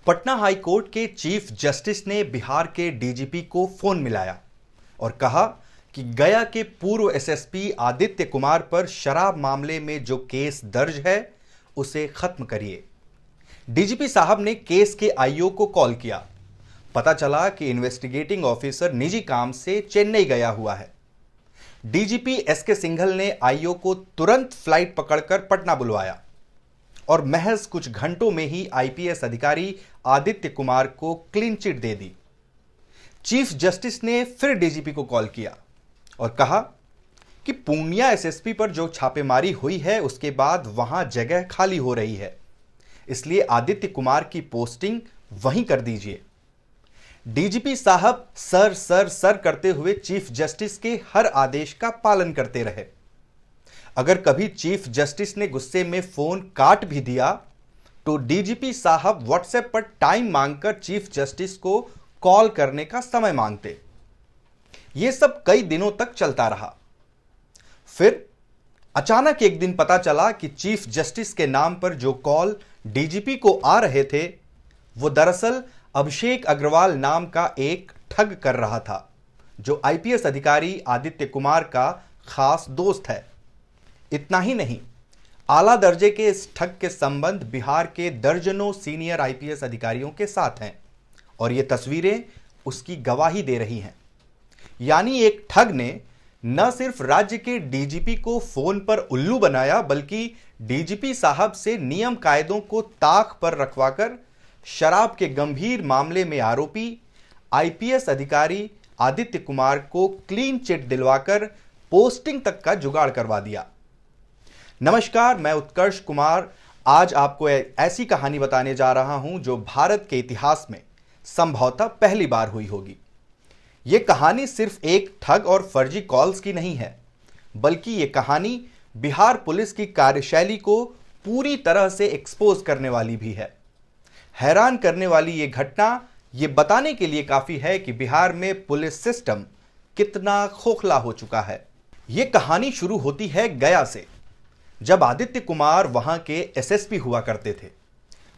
Patna high court के chief justice ने बिहार के डीजीपी को फोन मिलाया और कहा कि गया के पूर्व एसएसपी आदित्य कुमार पर शराब मामले में जो केस दर्ज है उसे खत्म करिए। डीजीपी साहब ने केस के आईओ को कॉल किया। पता चला कि इन्वेस्टिगेटिंग ऑफिसर निजी काम से चेन्नई गया हुआ है। डीजीपी एसके सिंघल ने आईओ को तुरंत फ्लाइट पकड़कर पटना बुलवाया और महज कुछ घंटों में ही आईपीएस अधिकारी आदित्य कुमार को क्लीन चिट दे दी। चीफ जस्टिस ने फिर डीजीपी को कॉल किया और कहा कि पूर्णिया एसएसपी पर जो छापेमारी हुई है उसके बाद वहां जगह खाली हो रही है, इसलिए आदित्य कुमार की पोस्टिंग वहीं कर दीजिए। डीजीपी साहब सर सर सर करते हुए चीफ जस्टिस के हर आदेश का पालन करते रहे। अगर कभी चीफ जस्टिस ने गुस्से में फोन काट भी दिया तो डीजीपी साहब व्हाट्सएप पर टाइम मांगकर चीफ जस्टिस को कॉल करने का समय मांगते। यह सब कई दिनों तक चलता रहा। फिर अचानक एक दिन पता चला कि चीफ जस्टिस के नाम पर जो कॉल डीजीपी को आ रहे थे वो दरअसल अभिषेक अग्रवाल नाम का एक ठग कर रहा था, जो आईपीएस अधिकारी आदित्य कुमार का खास दोस्त है। इतना ही नहीं, आला दर्जे के इस ठग के संबंध बिहार के दर्जनों सीनियर आईपीएस अधिकारियों के साथ हैं और ये तस्वीरें उसकी गवाही दे रही हैं। यानी एक ठग ने न सिर्फ राज्य के डीजीपी को फोन पर उल्लू बनाया, बल्कि डीजीपी साहब से नियम कायदों को ताक पर रखवाकर शराब के गंभीर मामले में आरोपी आईपीएस अधिकारी आदित्य कुमार को क्लीन चिट दिलवाकर पोस्टिंग तक का जुगाड़ करवा दिया। नमस्कार, मैं उत्कर्ष कुमार आज आपको ऐसी कहानी बताने जा रहा हूं जो भारत के इतिहास में संभवतः पहली बार हुई होगी। यह कहानी सिर्फ एक ठग और फर्जी कॉल्स की नहीं है, बल्कि यह कहानी बिहार पुलिस की कार्यशैली को पूरी तरह से एक्सपोज करने वाली भी है। हैरान करने वाली यह घटना यह बताने के लिए काफी है कि बिहार में पुलिस सिस्टम कितना खोखला हो चुका है। यह कहानी शुरू होती है गया से, जब आदित्य कुमार वहां के एसएसपी हुआ करते थे।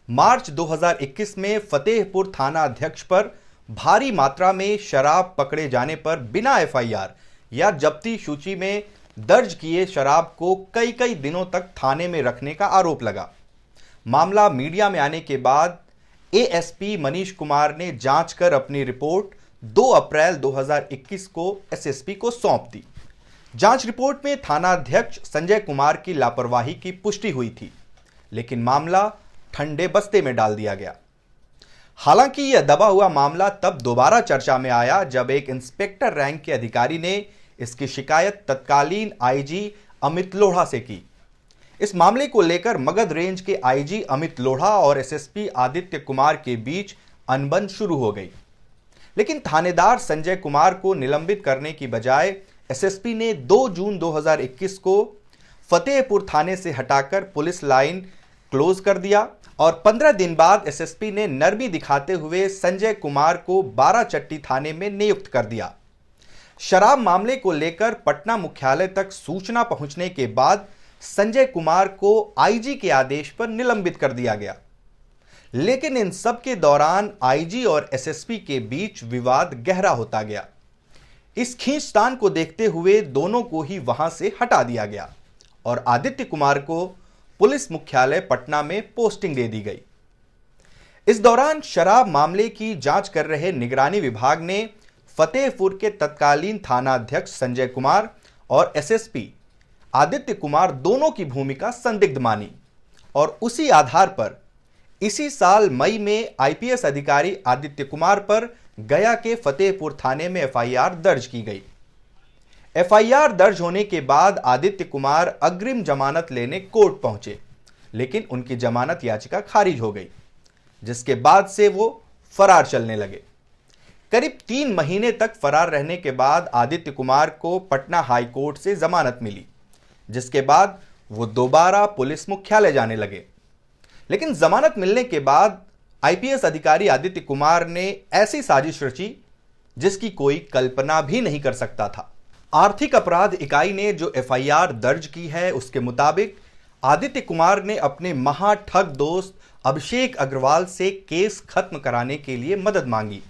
मार्च 2021 में फतेहपुर थाना अध्यक्ष पर भारी मात्रा में शराब पकड़े जाने पर बिना एफआईआर या जब्ती सूची में दर्ज किए शराब को कई कई दिनों तक थाने में रखने का आरोप लगा। मामला मीडिया में आने के बाद एएसपी मनीष कुमार ने जांच कर अपनी रिपोर्ट 2 अप्रैल 2021 को एसएसपी को सौंप दी। जांच रिपोर्ट में थानाध्यक्ष संजय कुमार की लापरवाही की पुष्टि हुई थी, लेकिन मामला ठंडे बस्ते में डाल दिया गया। हालांकि यह दबा हुआ मामला तब दोबारा चर्चा में आया जब एक इंस्पेक्टर रैंक के अधिकारी ने इसकी शिकायत तत्कालीन आईजी अमित लोढ़ा से की। इस मामले को लेकर मगध रेंज के आईजी अमित लोढ़ा और एसएसपी आदित्य कुमार के बीच अनबन शुरू हो गई, लेकिन थानेदार संजय कुमार को निलंबित करने की बजाय एसएसपी ने 2 जून 2021 को फतेहपुर थाने से हटाकर पुलिस लाइन क्लोज कर दिया और 15 दिन बाद एसएसपी ने नरमी दिखाते हुए संजय कुमार को 12 चट्टी थाने में नियुक्त कर दिया। शराब मामले को लेकर पटना मुख्यालय तक सूचना पहुंचने के बाद संजय कुमार को आईजी के आदेश पर निलंबित कर दिया गया, लेकिन इन सब के दौरान आईजी और एसएसपी के बीच विवाद गहरा होता गया। इस खींचतान को देखते हुए दोनों को ही वहां से हटा दिया गया और आदित्य कुमार को पुलिस मुख्यालय पटना में पोस्टिंग दे दी गई। इस दौरान शराब मामले की जांच कर रहे निगरानी विभाग ने फतेहपुर के तत्कालीन थानाध्यक्ष संजय कुमार और एसएसपी आदित्य कुमार दोनों की भूमिका संदिग्ध मानी और उसी आधार पर इसी साल मई में आईपीएस अधिकारी आदित्य कुमार पर गया के फतेहपुर थाने में एफआईआर दर्ज की गई। एफआईआर दर्ज होने के बाद आदित्य कुमार अग्रिम जमानत लेने कोर्ट पहुंचे, लेकिन उनकी जमानत याचिका खारिज हो गई, जिसके बाद से वो फरार चलने लगे। करीब 3 महीने तक फरार रहने के बाद आदित्य कुमार को पटना हाई कोर्ट से जमानत मिली, जिसके बाद वो दोबारा पुलिस मुख्यालय जाने लगे। लेकिन जमानत मिलने के बाद आईपीएस अधिकारी आदित्य कुमार ने ऐसी साजिश रची जिसकी कोई कल्पना भी नहीं कर सकता था। आर्थिक अपराध इकाई ने जो एफआईआर दर्ज की है उसके मुताबिक आदित्य कुमार ने अपने महाठग दोस्त अभिषेक अग्रवाल से केस खत्म कराने के लिए मदद मांगी।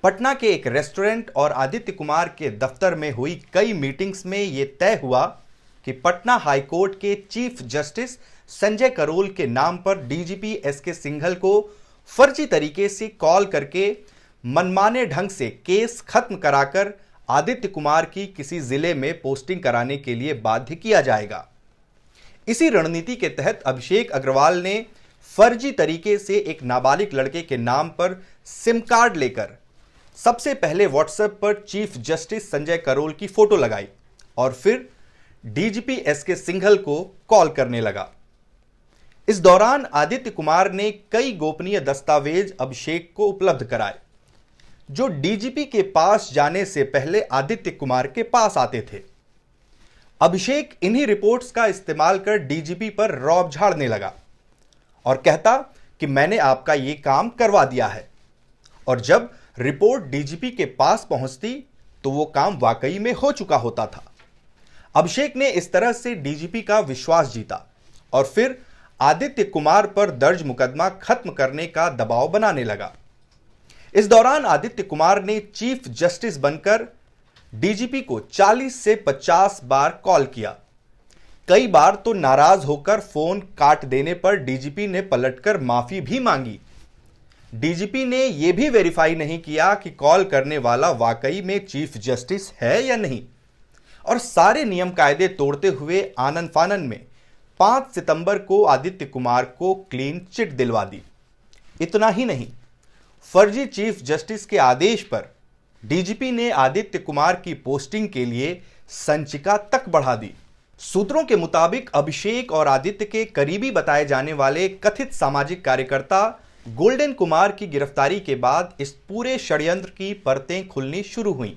पटना के एक रेस्टोरेंट और आदित्य कुमार के दफ्तर में हुई कई मीटिंग्स में यह तय हुआ कि पटना हाईकोर्ट के चीफ जस्टिस संजय करोल के नाम पर डीजीपी एसके सिंघल को फर्जी तरीके से कॉल करके मनमाने ढंग से केस खत्म कराकर आदित्य कुमार की किसी जिले में पोस्टिंग कराने के लिए बाध्य किया जाएगा। इसी रणनीति के तहत अभिषेक अग्रवाल ने फर्जी तरीके से एक नाबालिग लड़के के नाम पर सिम कार्ड लेकर सबसे पहले व्हाट्सएप पर चीफ जस्टिस संजय करोल की फोटो लगाई और फिर डीजीपी एसके सिंघल को कॉल करने लगा। इस दौरान आदित्य कुमार ने कई गोपनीय दस्तावेज अभिषेक को उपलब्ध कराए, जो डीजीपी के पास जाने से पहले आदित्य कुमार के पास आते थे। अभिषेक इन्हीं रिपोर्ट्स का इस्तेमाल कर डीजीपी पर रौब झाड़ने लगा और कहता कि मैंने आपका यह काम करवा दिया है, और जब रिपोर्ट डीजीपी के पास पहुंचती तो वो काम वाकई में हो चुका होता था। अभिषेक ने इस तरह से डीजीपी का विश्वास जीता और फिर आदित्य कुमार पर दर्ज मुकदमा खत्म करने का दबाव बनाने लगा। इस दौरान आदित्य कुमार ने चीफ जस्टिस बनकर डीजीपी को 40 से 50 बार कॉल किया। कई बार तो नाराज होकर फोन काट देने पर डीजीपी ने पलटकर माफी भी मांगी। डीजीपी ने यह भी वेरीफाई नहीं किया कि कॉल करने वाला वाकई में चीफ जस्टिस है या नहीं, और सारे नियम कायदे तोड़ते हुए आनन फानन में 5 सितंबर को आदित्य कुमार को क्लीन चिट दिलवा दी। इतना ही नहीं, फर्जी चीफ जस्टिस के आदेश पर डीजीपी ने आदित्य कुमार की पोस्टिंग के लिए संचिका तक बढ़ा दी। सूत्रों के मुताबिक अभिषेक और आदित्य के करीबी बताए जाने वाले कथित सामाजिक कार्यकर्ता गोल्डन कुमार की गिरफ्तारी के बाद इस पूरे षड्यंत्र की परतें खुलनी शुरू हुईं।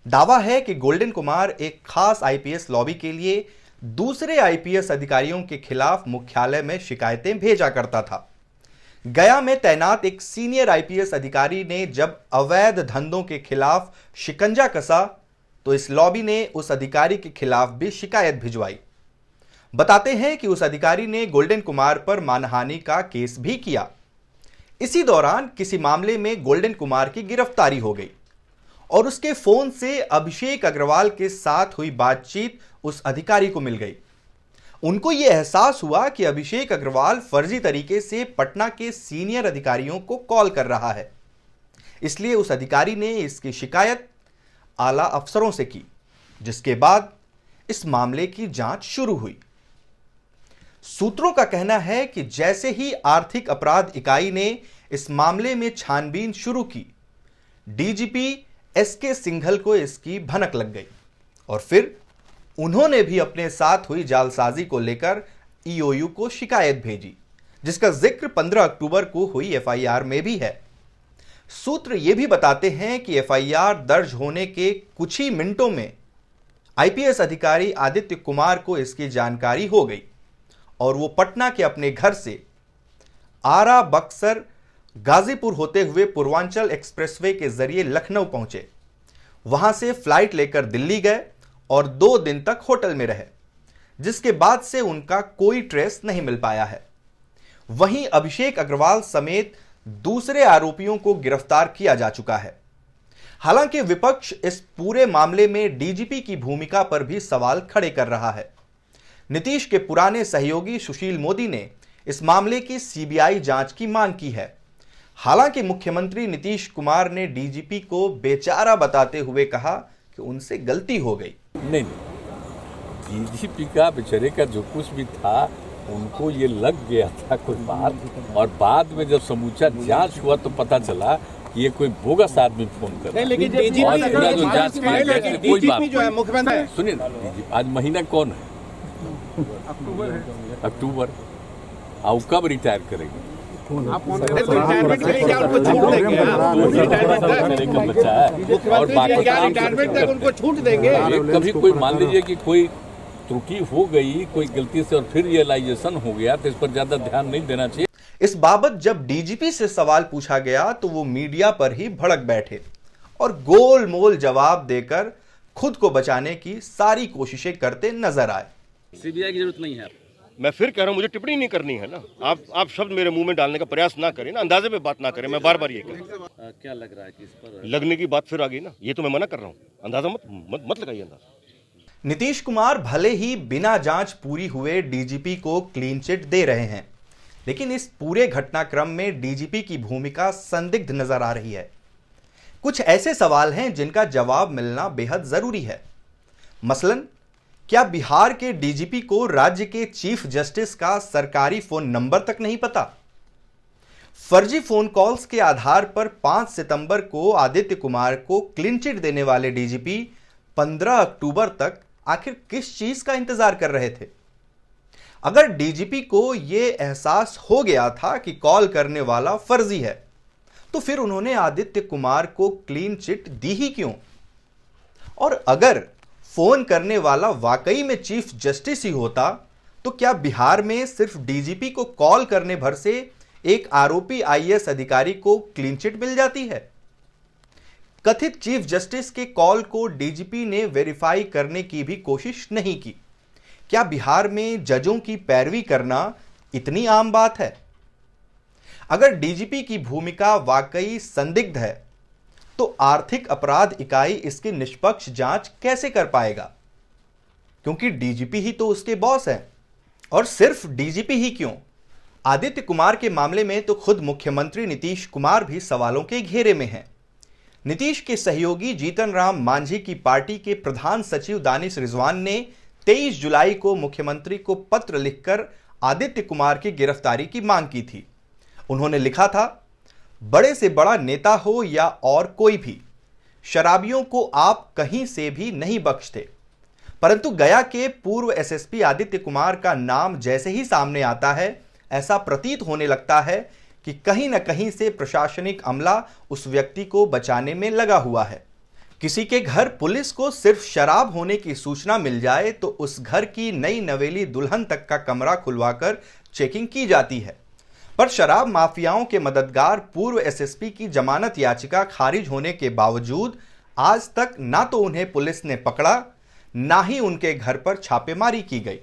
दावा है कि गोल्डन कुमार एक खास आईपीएस लॉबी के लिए दूसरे आईपीएस अधिकारियों के खिलाफ मुख्यालय में शिकायतें भेजा करता था। गया में तैनात एक सीनियर आईपीएस अधिकारी ने जब अवैध धंधों के खिलाफ शिकंजा कसा तो इस लॉबी ने उस अधिकारी के खिलाफ भी शिकायत भिजवाई। बताते हैं कि उस अधिकारी ने गोल्डन कुमार पर मानहानि का केस भी किया। इसी दौरान किसी मामले में गोल्डन कुमार की गिरफ्तारी हो गई और उसके फोन से अभिषेक अग्रवाल के साथ हुई बातचीत उस अधिकारी को मिल गई। उनको यह एहसास हुआ कि अभिषेक अग्रवाल फर्जी तरीके से पटना के सीनियर अधिकारियों को कॉल कर रहा है, इसलिए उस अधिकारी ने इसकी शिकायत आला अफसरों से की, जिसके बाद इस मामले की जांच शुरू हुई। सूत्रों का कहना है कि जैसे ही आर्थिक अपराध इकाई ने इस मामले में छानबीन शुरू की, डीजीपी एसके सिंघल को इसकी भनक लग गई और फिर उन्होंने भी अपने साथ हुई जालसाजी को लेकर ईओयू को शिकायत भेजी, जिसका जिक्र 15 अक्टूबर को हुई एफआईआर में भी है। सूत्र यह भी बताते हैं कि एफआईआर दर्ज होने के कुछ ही मिनटों में आईपीएस अधिकारी आदित्य कुमार को इसकी जानकारी हो गई और वो पटना के अपने घर से आरा, बक्सर, गाजीपुर होते हुए पूर्वांचल एक्सप्रेसवे के जरिए लखनऊ पहुंचे। वहां से फ्लाइट लेकर दिल्ली गए और 2 दिन तक होटल में रहे, जिसके बाद से उनका कोई ट्रेस नहीं मिल पाया है। वहीं अभिषेक अग्रवाल समेत दूसरे आरोपियों को गिरफ्तार किया जा चुका है। हालांकि विपक्ष इस पूरे मामले में डीजीपी की भूमिका पर भी सवाल खड़े कर रहा है। नीतीश के पुराने सहयोगी सुशील मोदी ने इस मामले की सीबीआई जांच की मांग की है। हालांकि मुख्यमंत्री नीतीश कुमार ने डीजीपी को बेचारा बताते हुए कहा कि उनसे गलती हो गई। नहीं, डीजीपी का बेचारे का जो कुछ भी था उनको ये लग गया था कोई बात, और बाद में जब समूचा जांच हुआ तो पता चला कि ये कोई बोगस आदमी फोन कर रहा है। लेकिन डीजीपी जो है मुख्यमंत्री, सुनिए, आज महीना कौन है? अक्टूबर। और कब रिटायर करेंगे? रिटायरमेंट के लिए क्या उनको छूट देंगे? और रिटायरमेंट तक उनको छूट देंगे? कभी कोई मान लीजिए कि कोई त्रुटि हो गई, कोई गलती से, और फिर रियलाइजेशन हो गया तो इस पर ज्यादा ध्यान नहीं देना चाहिए। इस बाबत जब डीजीपी से सवाल पूछा गया तो वो मीडिया पर ही भड़क बैठे और गोल मोल जवाब देकर खुद को बचाने की सारी कोशिशें करते नजर आए। सीबीआई की जरूरत नहीं है। मैं फिर कह रहा हूँ, मुझे टिप्पणी नहीं करनी है ना। आप शब्द मेरे मुंह में डालने का प्रयास ना करें ना, अंदाजे में बात ना करें। मैं बार बार ये कह रहा हूँ। क्या लग रहा है कि इस पर लगने की बात फिर आ गई ना, ये तो मैं मना कर रहा हूँ। अंदाजा मत लगाइए अंदाजा। नीतीश कुमार भले ही बिना जांच पूरी हुए डीजीपी को क्लीन चिट दे रहे हैं, लेकिन इस पूरे घटनाक्रम में डीजीपी की भूमिका संदिग्ध नजर आ रही है। कुछ ऐसे सवाल हैं जिनका जवाब मिलना बेहद जरूरी है। मसलन, क्या बिहार के डीजीपी को राज्य के चीफ जस्टिस का सरकारी फोन नंबर तक नहीं पता? फर्जी फोन कॉल्स के आधार पर 5 सितंबर को आदित्य कुमार को क्लीन चिट देने वाले डीजीपी 15 अक्टूबर तक आखिर किस चीज का इंतजार कर रहे थे? अगर डीजीपी को यह एहसास हो गया था कि कॉल करने वाला फर्जी है, तो फिर उन्होंने आदित्य कुमार को क्लीन चिट दी ही क्यों? और अगर फोन करने वाला वाकई में चीफ जस्टिस ही होता, तो क्या बिहार में सिर्फ डीजीपी को कॉल करने भर से एक आरोपी आईएएस अधिकारी को क्लीन चिट मिल जाती है? कथित चीफ जस्टिस के कॉल को डीजीपी ने वेरीफाई करने की भी कोशिश नहीं की। क्या बिहार में जजों की पैरवी करना इतनी आम बात है? अगर डीजीपी की भूमिका वाकई संदिग्ध है, तो आर्थिक अपराध इकाई इसकी निष्पक्ष जांच कैसे कर पाएगा? क्योंकि डीजीपी ही तो उसके बॉस हैं। और सिर्फ डीजीपी ही क्यों, आदित्य कुमार के मामले में तो खुद मुख्यमंत्री नीतीश कुमार भी सवालों के घेरे में हैं। नीतीश के सहयोगी जीतन राम मांझी की पार्टी के प्रधान सचिव दानिश रिजवान ने 23 जुलाई को मुख्यमंत्री को पत्र लिखकर आदित्य कुमार की गिरफ्तारी की मांग की थी। उन्होंने लिखा था, बड़े से बड़ा नेता हो या और कोई भी, शराबियों को आप कहीं से भी नहीं बख्शते। परंतु गया के पूर्व एसएसपी आदित्य कुमार का नाम जैसे ही सामने आता है, ऐसा प्रतीत होने लगता है कि कहीं न कहीं से प्रशासनिक अमला उस व्यक्ति को बचाने में लगा हुआ है। किसी के घर पुलिस को सिर्फ शराब होने की सूचना मिल जाए तो उस घर की नई नवेली दुल्हन तक का कमरा खुलवाकर चेकिंग की जाती है। पर शराब माफियाओं के मददगार पूर्व एसएसपी की जमानत याचिका खारिज होने के बावजूद आज तक ना तो उन्हें पुलिस ने पकड़ा, ना ही उनके घर पर छापेमारी की गई,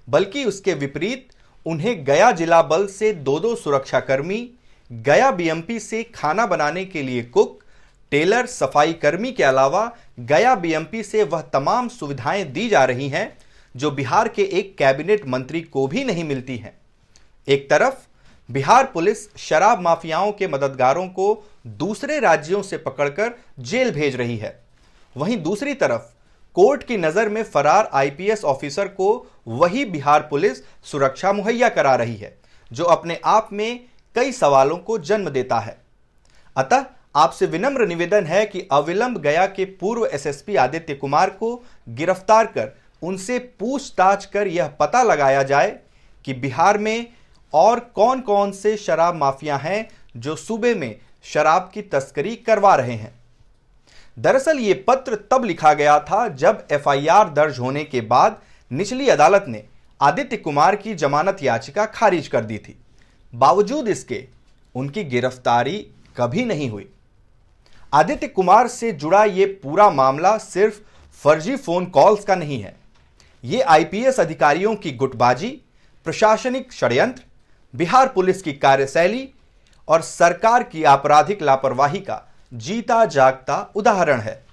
बल्कि उसके विपरीत उन्हें गया जिला बल से 2 सुरक्षाकर्मी, गया बीएमपी से खाना बनाने के लिए कुक, टेलर, सफाई कर्मी के अलावा गया बीएमपी से वह तमाम सुविधाएं दी जा रही हैं जो बिहार के एक कैबिनेट मंत्री को भी नहीं मिलती हैं। एक तरफ बिहार पुलिस शराब माफियाओं के मददगारों को दूसरे राज्यों से पकड़कर जेल भेज रही है, वहीं दूसरी तरफ कोर्ट की नजर में फरार आईपीएस ऑफिसर को वही बिहार पुलिस सुरक्षा मुहैया करा रही है, जो अपने आप में कई सवालों को जन्म देता है। अतः आपसे विनम्र निवेदन है कि अविलंब गया के पूर्व एसएसपी आदित्य कुमार को गिरफ्तार कर उनसे पूछताछ कर यह पता लगाया जाए कि बिहार में और कौन कौन से शराब माफिया हैं जो सूबे में शराब की तस्करी करवा रहे हैं। दरअसल ये पत्र तब लिखा गया था जब एफआईआर दर्ज होने के बाद निचली अदालत ने आदित्य कुमार की जमानत याचिका खारिज कर दी थी। बावजूद इसके उनकी गिरफ्तारी कभी नहीं हुई। आदित्य कुमार से जुड़ा ये पूरा मामला सिर्फ फर्जी फोन कॉल्स का नहीं है। ये आईपीएस अधिकारियों की गुटबाजी, प्रशासनिक षड्यंत्र, बिहार पुलिस की कार्यशैली और सरकार की आपराधिक लापरवाही का जीता जागता उदाहरण है।